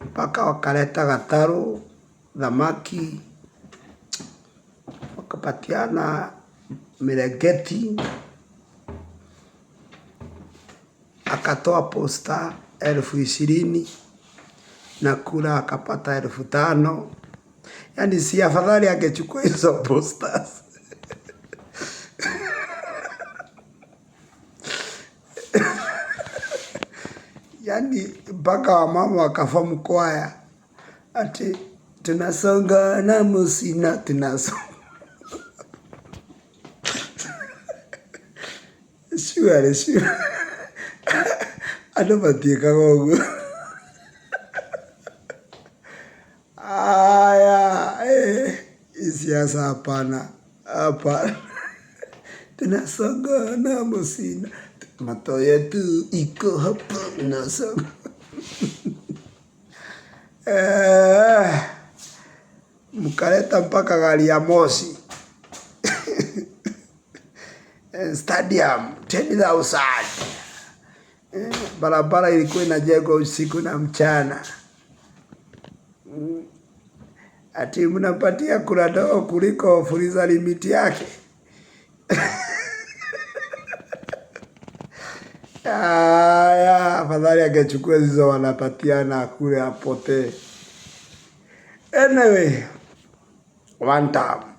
Mpaka wakaleta gataro, dhamaki, wakapatiana mirengeti, akatoa posta 20,000 na kura akapata 5,000. Yani si afadhali angechukua hizo posters. Yani mpaka wamama wakafamu kwaya ati tunasonga na Musina tunasonga. Sure. Ano batieka gogo. Siasa hapana. Tunasonga na Musina. Mato yetu iko hapa tunasonga. Mkaleta mpaka gari ya moshi. Stadium 10,000. Barabara ilikuwa inajengwa usiku na mchana. Ati mnapatia kura ndogo kuliko fuliza limiti yake. Afadhali angechukua hizo wanapatiana kule apote. Anyway, one time.